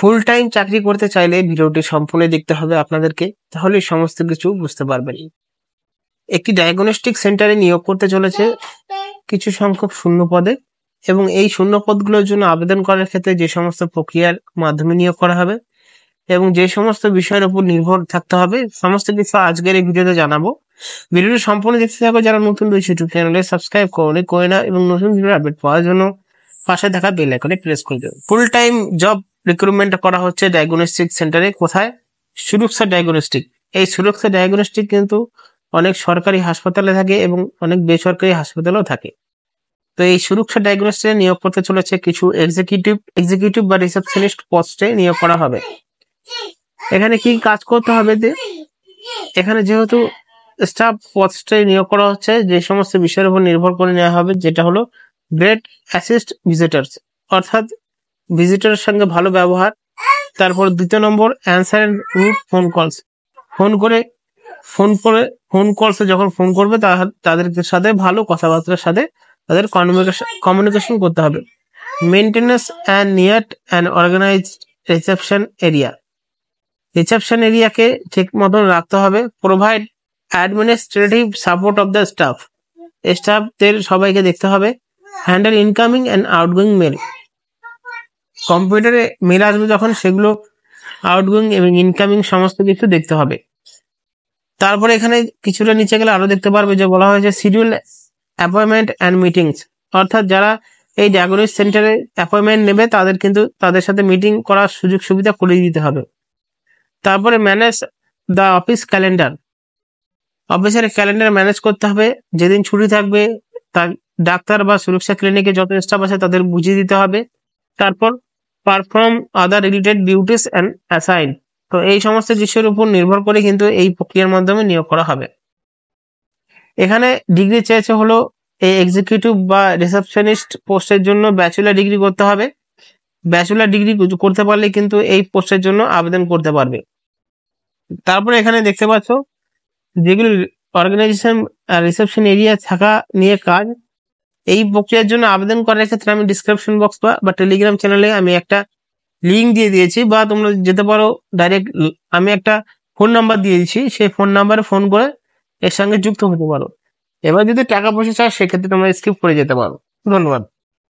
Full time চাকরি করতে চাইলে ভিডিওটি সম্পূর্ণ দেখতে হবে আপনাদেরকে, তাহলে সমস্ত কিছু বুঝতে পারবেন। একটি ডায়াগনস্টিক সেন্টারে নিয়োগ করতে চলেছে কিছু সংখ্যক শূন্য পদে, এবং এই শূন্য পদগুলোর জন্য আবেদন করার ক্ষেত্রে যে সমস্ত প্রক্রিয়ার মাধ্যমে নিয়োগ করা হবে এবং যে সমস্ত বিষয়ের উপর নির্ভর থাকতে হবে, সমস্ত কিছু আজকের এই ভিডিওতে জানাবো। ভিডিওটি সম্পূর্ণ দেখতে থাকো। যারা নতুন রয়েছে ইউটিউব চ্যানেলে সাবস্ক্রাইব করে না এবং নতুন ভিডিও আপডেট পাওয়ার জন্য পাশে থাকা বেল আইকনে প্রেস করে দেবেন। ফুল টাইম জব রিক্রুটমেন্ট করা হচ্ছে ডায়াগনস্টিক সেন্টারে। কোথায়? সুরক্ষা ডায়াগনস্টিক। এই সুরক্ষা ডায়াগনস্টিক কিন্তু অনেক সরকারি হাসপাতালে থাকে এবং অনেক বেসরকারি হাসপাতালেও থাকে। তো এই সুরক্ষা ডায়াগনস্টিকে নিয়োগ করতে চলেছে কিছু এক্সিকিউটিভ বা রিসেপশনিস্ট পোস্টে নিয়োগ করা হবে। এখানে কি কাজ করতে হবে? এখানে যেহেতু স্টাফ পোস্টে নিয়োগ করা হচ্ছে, যে সমস্ত বিষয়ের উপর নির্ভর করে নেওয়া হবে, যেটা হলো গ্রেট অ্যাসিস্ট ভিজিটার্স, অর্থাৎ ভিজিটরের সঙ্গে ভালো ব্যবহার। তারপর দ্বিতীয় নম্বর answer route phone calls. Phone কলসে যখন ফোন করবে তাদের সাথে ভালো কথাবার্তার সাথে তাদের কমিউনিকেশন করতে হবে। Maintenance and neat and organised reception এরিয়াকে ঠিক মতন রাখতে হবে। Provide administrative support of the স্টাফদের সবাইকে দেখতে হবে। Handle incoming and outgoing mail. কম্পিউটারে মেল আসবে যখন, সেগুলো আউটগোয়িং এবং ইনকামিং সমস্ত কিছু দেখতে হবে। তারপরে এখানে কিছুটা নিচে গেলে আরো দেখতে পারবে যে বলা হয়েছে শিডিউল অ্যাপয়েন্টমেন্ট অ্যান্ড মিটিংস, অর্থাৎ যারা এই ডায়াগনস্টিক সেন্টারে অ্যাপয়েন্টমেন্ট নেবে তাদের কিন্তু তাদের সাথে মিটিং করার সুযোগ সুবিধা করে দিতে হবে। তারপরে ম্যানেজ দ্য অফিস ক্যালেন্ডার। অফিসের ক্যালেন্ডার ম্যানেজ করতে হবে। যেদিন ছুটি থাকবে তার ডাক্তার বা সুরক্ষা ক্লিনিকে যত স্টাফ আছে তাদের বুঝিয়ে দিতে হবে। তারপর perform other related duties and assign. তো এই সমস্ত বিষয়ের উপর নির্ভর করে কিন্তু এই প্রক্রিয়ার মাধ্যমে নিয়োগ করা হবে। এখানে ডিগ্রি চেয়েছে হলো এই এক্সিকিউটিভ বা রিসেপশনিস্ট পোস্টের জন্য ব্যাচেলর ডিগ্রি করতে হবে। ব্যাচেলর ডিগ্রি করতে পারলে কিন্তু এই পোস্টের জন্য আবেদন করতে পারবে। তারপরে এখানে দেখতে পাচ্ছ যেগুলো অর্গানাইজেশন রিসেপশন এরিয়া থাকা নিয়ে কাজ। এই প্রক্রিয়ার জন্য আবেদন করার ক্ষেত্রে আমি ডিসক্রিপশন বক্স বা টেলিগ্রাম চ্যানেলে আমি একটা লিঙ্ক দিয়ে দিয়েছি, বা তোমরা যেতে পারো ডাইরেক্ট, আমি একটা ফোন নাম্বার দিয়ে দিচ্ছি, সেই ফোন নাম্বারে ফোন করে এর সঙ্গে যুক্ত হতে পারো। এবার যদি টাকা পয়সা চাও সেক্ষেত্রে তোমরা স্কিপ করে যেতে পারো। ধন্যবাদ।